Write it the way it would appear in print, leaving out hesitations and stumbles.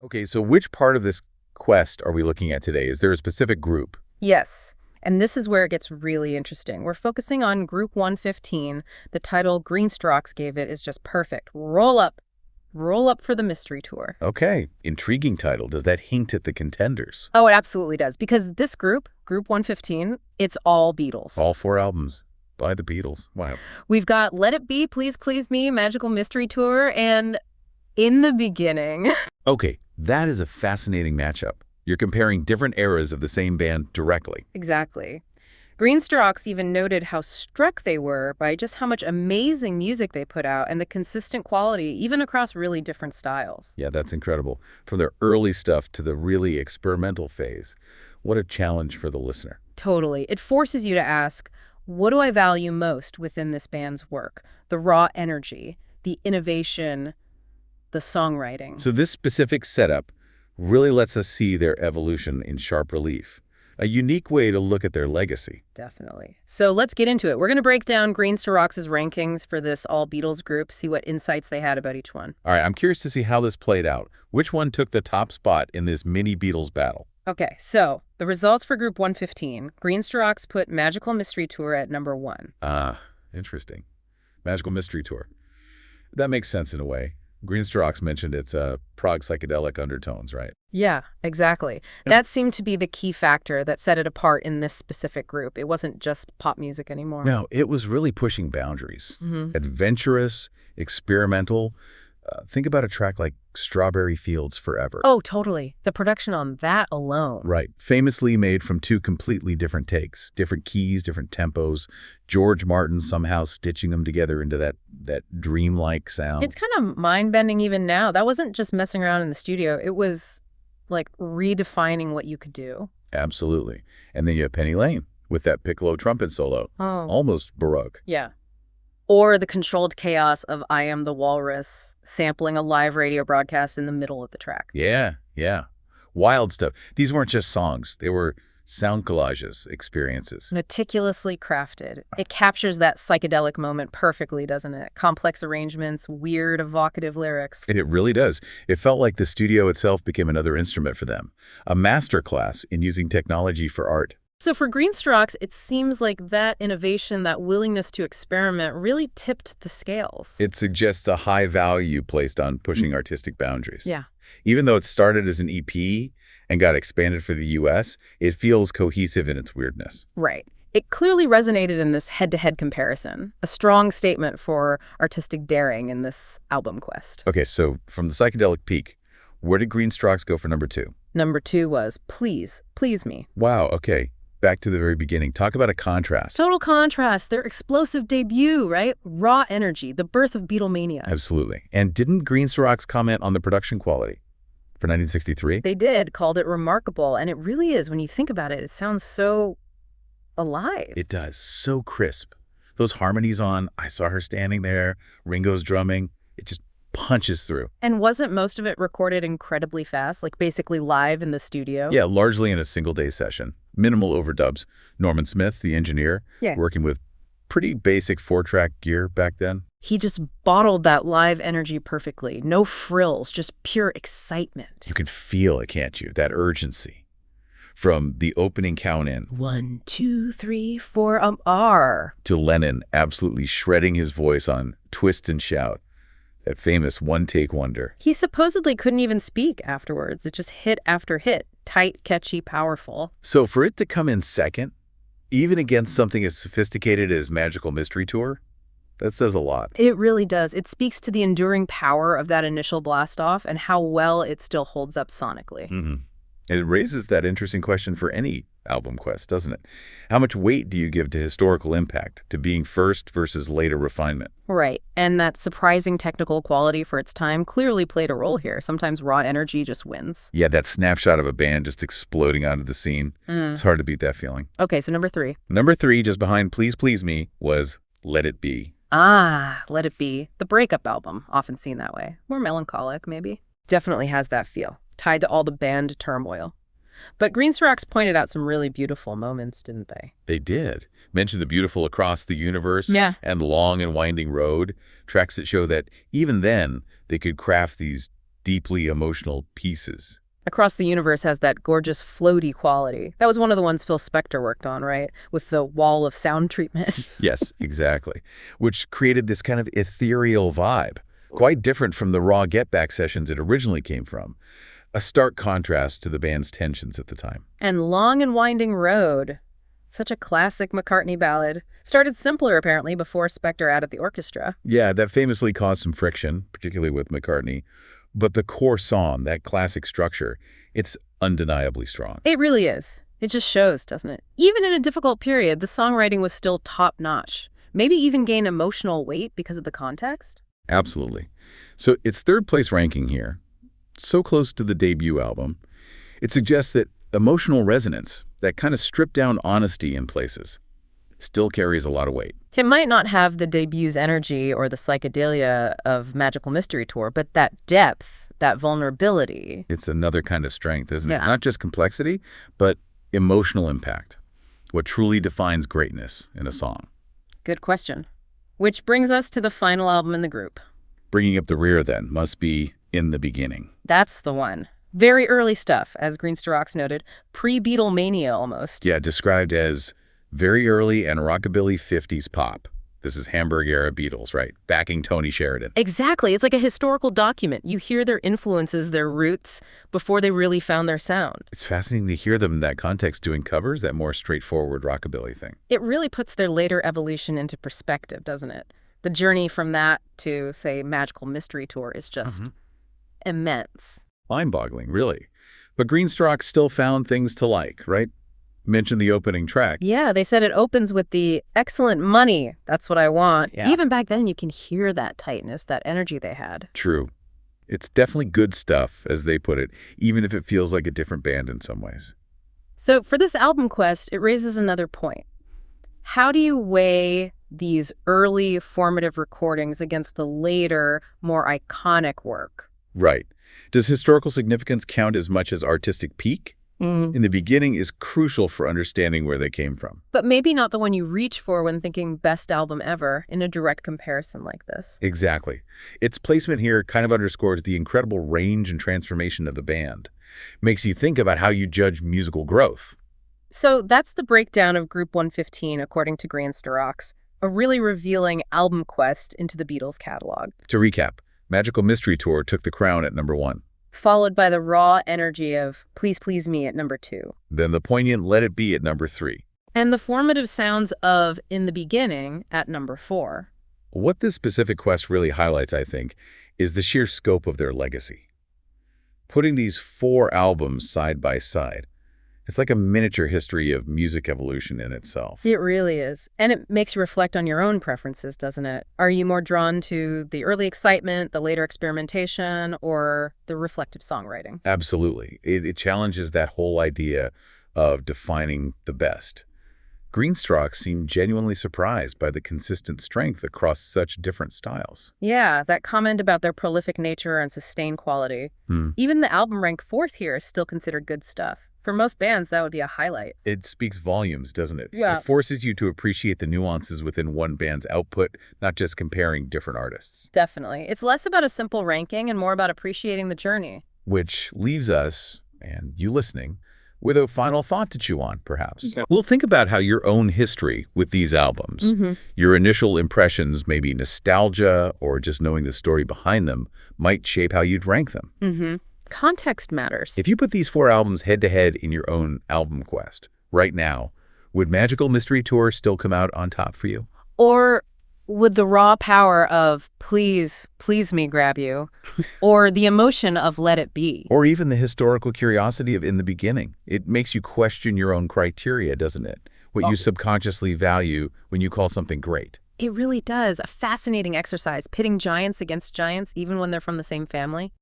Okay, so which part of this quest are we looking at today? Is there a specific group? Yes, and this is where it gets really interesting. We're focusing on Group 115. The title Greenstrokes gave it is just perfect. Roll up. Roll up for the mystery tour. Okay, intriguing title. Does that hint at the Contenders? Oh, it absolutely does, because this group, Group 115, it's all Beatles. All 4 albums by the Beatles. Wow. We've got Let It Be, Please Please Me, Magical Mystery Tour, and In the Beginning. Okay, that is a fascinating matchup. You're comparing different eras of the same band directly. Exactly. Greenstrokes even noted how struck they were by just how much amazing music they put out and the consistent quality, even across really different styles. Yeah, that's incredible. From their early stuff to the really experimental phase. What a challenge for the listener. Totally. It forces you to ask, what do I value most within this band's work? The raw energy, the innovation, the songwriting. So this specific setup really lets us see their evolution in sharp relief. A unique way to look at their legacy. Definitely. So let's get into it. We're going to break down Greenstrokes' rankings for this all-Beatles group, see what insights they had about each one. All right, I'm curious to see how this played out. Which one took the top spot in this mini Beatles battle? Okay, so the results for Group 115. Greenstrokes put Magical Mystery Tour at number 1. Interesting. Magical Mystery Tour. That makes sense in a way. Greenstrokes mentioned its prog psychedelic undertones, right? Yeah, exactly. That seemed to be the key factor that set it apart in this specific group. It wasn't just pop music anymore. No, it was really pushing boundaries. Adventurous, experimental. Think about a track like Strawberry Fields Forever. Oh, totally. The production on that alone. Right. Famously made from 2 completely different takes, different keys, different tempos. George Martin somehow stitching them together into that dreamlike sound. It's kind of mind-bending even now. That wasn't just messing around in the studio. It was like redefining what you could do. Absolutely. And then you have Penny Lane with that piccolo trumpet solo. Oh. Almost Baroque. Yeah. Or the controlled chaos of I Am the Walrus sampling a live radio broadcast in the middle of the track. Yeah. Wild stuff. These weren't just songs. They were sound collages, experiences. Meticulously crafted. It captures that psychedelic moment perfectly, doesn't it? Complex arrangements, weird, evocative lyrics. And it really does. It felt like the studio itself became another instrument for them. A masterclass in using technology for art. So for Greenstrokes, it seems like that innovation, that willingness to experiment really tipped the scales. It suggests a high value placed on pushing artistic boundaries. Yeah. Even though it started as an EP and got expanded for the US, it feels cohesive in its weirdness. Right. It clearly resonated in this head-to-head comparison, a strong statement for artistic daring in this album quest. Okay, so from the psychedelic peak, where did Greenstrokes go for number 2? Number 2 was Please, Please Me. Wow, okay. Back to the very beginning. Talk about a contrast. Total contrast. Their explosive debut, right? Raw energy, the birth of Beatlemania. Absolutely. And didn't Greenstrokes comment on the production quality for 1963? They did, called it remarkable, and it really is. When you think about it, it sounds so alive. It does. So crisp. Those harmonies on I Saw Her Standing There, Ringo's drumming, it just punches through. And wasn't most of it recorded incredibly fast, like basically live in the studio? Yeah, largely in a single-day session. Minimal overdubs. Norman Smith, the engineer, working with pretty basic 4-track gear back then. He just bottled that live energy perfectly. No frills, just pure excitement. You can feel it, can't you? That urgency. From the opening count in 1, 2, 3, 4, R. to Lennon absolutely shredding his voice on Twist and Shout. That famous one-take wonder. He supposedly couldn't even speak afterwards. It just hit after hit. Tight, catchy, powerful. So for it to come in second, even against something as sophisticated as Magical Mystery Tour, that says a lot. It really does. It speaks to the enduring power of that initial blast-off and how well it still holds up sonically. It raises that interesting question for any album quest, doesn't it? How much weight do you give to historical impact, to being first versus later refinement? Right. And that surprising technical quality for its time clearly played a role here. Sometimes raw energy just wins. Yeah, that snapshot of a band just exploding onto the scene. It's hard to beat that feeling. Okay, so number 3. Number 3, just behind Please Please Me, was Let It Be. Let It Be. The breakup album, often seen that way. More melancholic, maybe. Definitely has that feel, tied to all the band turmoil. But Greenstrokes pointed out some really beautiful moments, didn't they? They did. Mentioned the beautiful Across the Universe and Long and Winding Road, tracks that show that even then they could craft these deeply emotional pieces. Across the Universe has that gorgeous floaty quality. That was one of the ones Phil Spector worked on, right? With the wall of sound treatment. Yes, exactly. Which created this kind of ethereal vibe, quite different from the raw Get Back sessions it originally came from. A stark contrast to the band's tensions at the time. And Long and Winding Road, such a classic McCartney ballad, started simpler apparently before Spector added the orchestra. Yeah, that famously caused some friction, particularly with McCartney. But the core song, that classic structure, it's undeniably strong. It really is. It just shows, doesn't it? Even in a difficult period, the songwriting was still top-notch. Maybe even gain emotional weight because of the context? Absolutely. So its third place ranking here, so close to the debut album, it suggests that emotional resonance, that kind of stripped-down honesty in places, still carries a lot of weight. It might not have the debut's energy or the psychedelia of Magical Mystery Tour, but that depth, that vulnerability. It's another kind of strength, isn't it? Yeah. Not just complexity, but emotional impact. What truly defines greatness in a song. Good question. Which brings us to the final album in the group. Bringing up the rear, then, must be In the Beginning. That's the one. Very early stuff, as Greenstarox noted. Pre-Beatlemania almost. Yeah, described as very early and rockabilly 50s pop. This is Hamburg-era Beatles, right? Backing Tony Sheridan. Exactly. It's like a historical document. You hear their influences, their roots, before they really found their sound. It's fascinating to hear them in that context doing covers, that more straightforward rockabilly thing. It really puts their later evolution into perspective, doesn't it? The journey from that to, say, Magical Mystery Tour is just immense. Mind-boggling, really. But Greenstarox still found things to like, right? Mentioned the opening track. Yeah, they said it opens with the excellent money. That's what I want. Yeah. Even back then, you can hear that tightness, that energy they had. True. It's definitely good stuff, as they put it, even if it feels like a different band in some ways. So for this album quest, it raises another point. How do you weigh these early formative recordings against the later, more iconic work? Right. Does historical significance count as much as artistic peak? In the beginning is crucial for understanding where they came from. But maybe not the one you reach for when thinking best album ever in a direct comparison like this. Exactly. Its placement here kind of underscores the incredible range and transformation of the band. Makes you think about how you judge musical growth. So that's the breakdown of Group 115 according to Greenstarox, a really revealing album quest into the Beatles catalog. To recap, Magical Mystery Tour took the crown at number 1. Followed by the raw energy of Please Please Me at number 2. Then the poignant Let It Be at number 3. And the formative sounds of In the Beginning at number 4. What this specific quest really highlights, I think, is the sheer scope of their legacy. Putting these 4 albums side by side, it's like a miniature history of music evolution in itself. It really is. And it makes you reflect on your own preferences, doesn't it? Are you more drawn to the early excitement, the later experimentation, or the reflective songwriting? Absolutely. It challenges that whole idea of defining the best. Greenstarox seemed genuinely surprised by the consistent strength across such different styles. Yeah, that comment about their prolific nature and sustained quality. Even the album ranked 4th here is still considered good stuff. For most bands, that would be a highlight. It speaks volumes, doesn't it? Yeah. It forces you to appreciate the nuances within one band's output, not just comparing different artists. Definitely. It's less about a simple ranking and more about appreciating the journey. Which leaves us, and you listening, with a final thought to chew on, perhaps. Okay. We'll think about how your own history with these albums, your initial impressions, maybe nostalgia or just knowing the story behind them, might shape how you'd rank them. Context matters. If you put these 4 albums head-to-head in your own album quest, right now, would Magical Mystery Tour still come out on top for you? Or would the raw power of Please, Please Me grab you? Or the emotion of Let It Be? Or even the historical curiosity of In the Beginning? It makes you question your own criteria, doesn't it? What you subconsciously value when you call something great. It really does. A fascinating exercise, pitting giants against giants, even when they're from the same family.